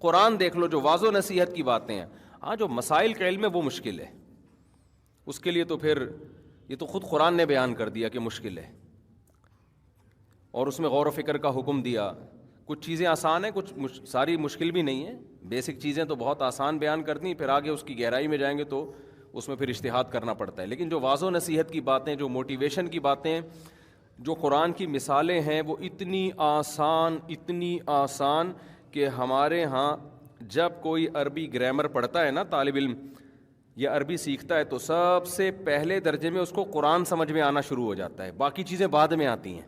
قرآن دیکھ لو جو واضح و نصیحت کی باتیں ہیں، ہاں جو مسائل کا علم ہے وہ مشکل ہے، اس کے لیے تو پھر یہ تو خود قرآن نے بیان کر دیا کہ مشکل ہے، اور اس میں غور و فکر کا حکم دیا۔ کچھ چیزیں آسان ہیں، کچھ ساری مشکل بھی نہیں ہیں، بیسک چیزیں تو بہت آسان بیان کر دیں، پھر آگے اس کی گہرائی میں جائیں گے تو اس میں پھر اجتہاد کرنا پڑتا ہے۔ لیکن جو واضح و نصیحت کی باتیں، جو موٹیویشن کی باتیں، جو قرآن کی مثالیں ہیں، وہ اتنی آسان کہ ہمارے ہاں جب کوئی عربی گرامر پڑھتا ہے نا طالب علم یا عربی سیکھتا ہے تو سب سے پہلے درجے میں اس کو قرآن سمجھ میں آنا شروع ہو جاتا ہے، باقی چیزیں بعد میں آتی ہیں۔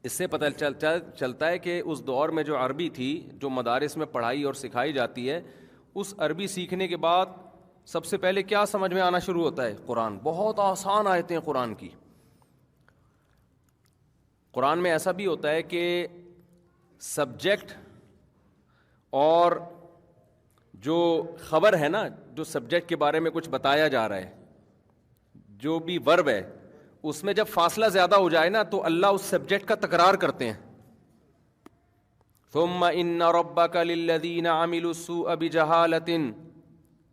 اس سے پتہ چلتا ہے کہ اس دور میں جو عربی تھی، جو مدارس میں پڑھائی اور سکھائی جاتی ہے، اس عربی سیکھنے کے بعد سب سے پہلے کیا سمجھ میں آنا شروع ہوتا ہے؟ قرآن۔ بہت آسان آیتیں قرآن کی۔ قرآن میں ایسا بھی ہوتا ہے کہ سبجیکٹ اور جو خبر ہے نا، جو سبجیکٹ کے بارے میں کچھ بتایا جا رہا ہے، جو بھی ورب ہے، اس میں جب فاصلہ زیادہ ہو جائے نا تو اللہ اس سبجیکٹ کا تکرار کرتے ہیں۔ ثم ان ربک للذین عملوا السوء بجہالۃ،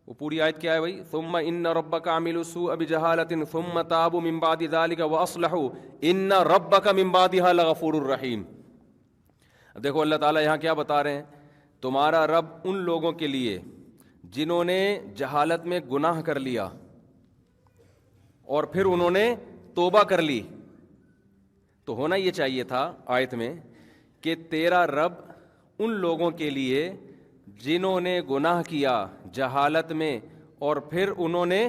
وہ پوری آیت کیا ہے بھائی؟ ثم ان ربک عملوا السوء بجہالۃ ثم تابوا من بعد ذلک واصلحوا ان ربک من بعدها لغفور الرحیم۔ دیکھو اللہ تعالیٰ یہاں کیا بتا رہے ہیں؟ تمہارا رب ان لوگوں کے لیے جنہوں نے جہالت میں گناہ کر لیا اور پھر انہوں نے توبہ کر لی، تو ہونا یہ چاہیے تھا آیت میں کہ تیرا رب ان لوگوں کے لیے جنہوں نے گناہ کیا جہالت میں اور پھر انہوں نے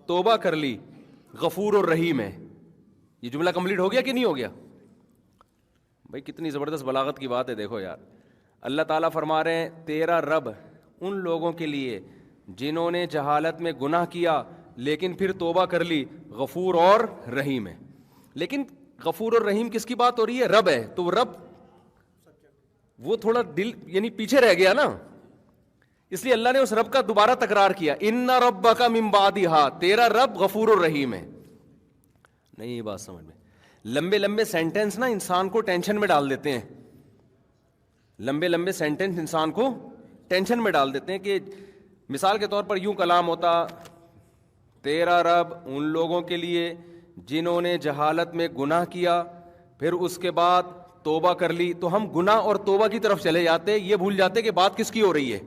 توبہ کر لی، غفور الرحیم ہے۔ یہ جملہ کمپلیٹ ہو گیا کہ نہیں ہو گیا؟ بھائی کتنی زبردست بلاغت کی بات ہے، دیکھو یار، اللہ تعالیٰ فرما رہے ہیں تیرا رب ان لوگوں کے لیے جنہوں نے جہالت میں گناہ کیا لیکن پھر توبہ کر لی، غفور اور رحیم ہے۔ لیکن غفور اور رحیم کس کی بات ہو رہی ہے؟ رب ہے، تو رب وہ تھوڑا دل یعنی پیچھے رہ گیا نا، اس لیے اللہ نے اس رب کا دوبارہ تکرار کیا، ان ربک من بعدھا، تیرا رب غفور الرحیم ہے۔ نہیں بات سمجھ میں؟ لمبے لمبے سینٹنس نا انسان کو ٹینشن میں ڈال دیتے ہیں، لمبے لمبے سینٹنس انسان کو ٹینشن میں ڈال دیتے ہیں۔ کہ مثال کے طور پر یوں کلام ہوتا، تیرا رب ان لوگوں کے لیے جنہوں نے جہالت میں گناہ کیا پھر اس کے بعد توبہ کر لی، تو ہم گناہ اور توبہ کی طرف چلے جاتے، یہ بھول جاتے کہ بات کس کی ہو رہی ہے؟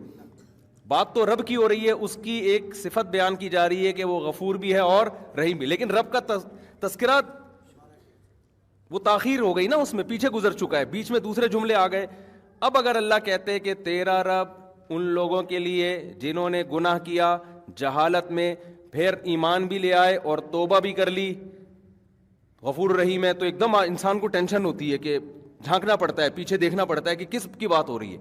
بات تو رب کی ہو رہی ہے، اس کی ایک صفت بیان کی جا رہی ہے کہ وہ غفور بھی ہے اور رحیم بھی، لیکن رب کا تذکرہ وہ تاخیر ہو گئی نا، اس میں پیچھے گزر چکا ہے، بیچ میں دوسرے جملے آ گئے۔ اب اگر اللہ کہتے کہ تیرا رب ان لوگوں کے لیے جنہوں نے گناہ کیا جہالت میں پھر ایمان بھی لے آئے اور توبہ بھی کر لی، غفور رحیم ہے، تو ایک دم انسان کو ٹینشن ہوتی ہے کہ جھانکنا پڑتا ہے، پیچھے دیکھنا پڑتا ہے کہ کس کی بات ہو رہی ہے۔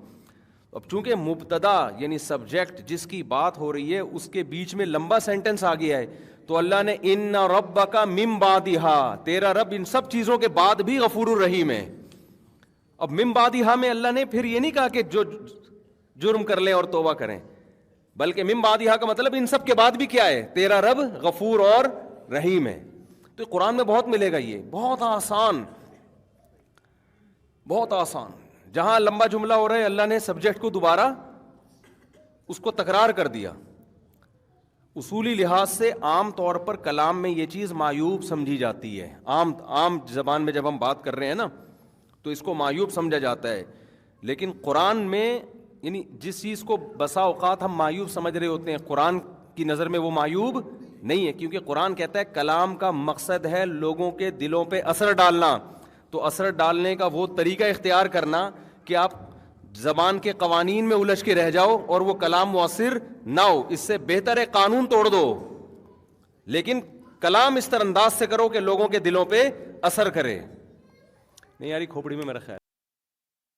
اب چونکہ مبتدا یعنی سبجیکٹ جس کی بات ہو رہی ہے اس کے بیچ میں لمبا سینٹنس آ گیا ہے، تو اللہ نے ان ربک من بعدھا، تیرا رب ان سب چیزوں کے بعد بھی غفور الرحیم ہے۔ اب من بعدھا میں اللہ نے پھر یہ نہیں کہا کہ جو جرم کر لیں اور توبہ کریں، بلکہ من بعدھا کا مطلب ان سب کے بعد بھی کیا ہے؟ تیرا رب غفور اور رحیم ہے۔ تو قرآن میں بہت ملے گا، یہ بہت آسان، بہت آسان۔ جہاں لمبا جملہ ہو رہا ہے اللہ نے سبجیکٹ کو دوبارہ اس کو تکرار کر دیا۔ اصولی لحاظ سے عام طور پر کلام میں یہ چیز معیوب سمجھی جاتی ہے، عام زبان میں جب ہم بات کر رہے ہیں نا تو اس کو معیوب سمجھا جاتا ہے، لیکن قرآن میں یعنی جس چیز کو بسا اوقات ہم معیوب سمجھ رہے ہوتے ہیں، قرآن کی نظر میں وہ معیوب نہیں ہے، کیونکہ قرآن کہتا ہے کلام کا مقصد ہے لوگوں کے دلوں پہ اثر ڈالنا، تو اثر ڈالنے کا وہ طریقہ اختیار کرنا کہ آپ زبان کے قوانین میں الجھ کے رہ جاؤ اور وہ کلام مؤثر نہ ہو، اس سے بہتر ہے قانون توڑ دو، لیکن کلام اس طرح انداز سے کرو کہ لوگوں کے دلوں پہ اثر کرے۔ نہیں یاری کھوپڑی میں میرا خیال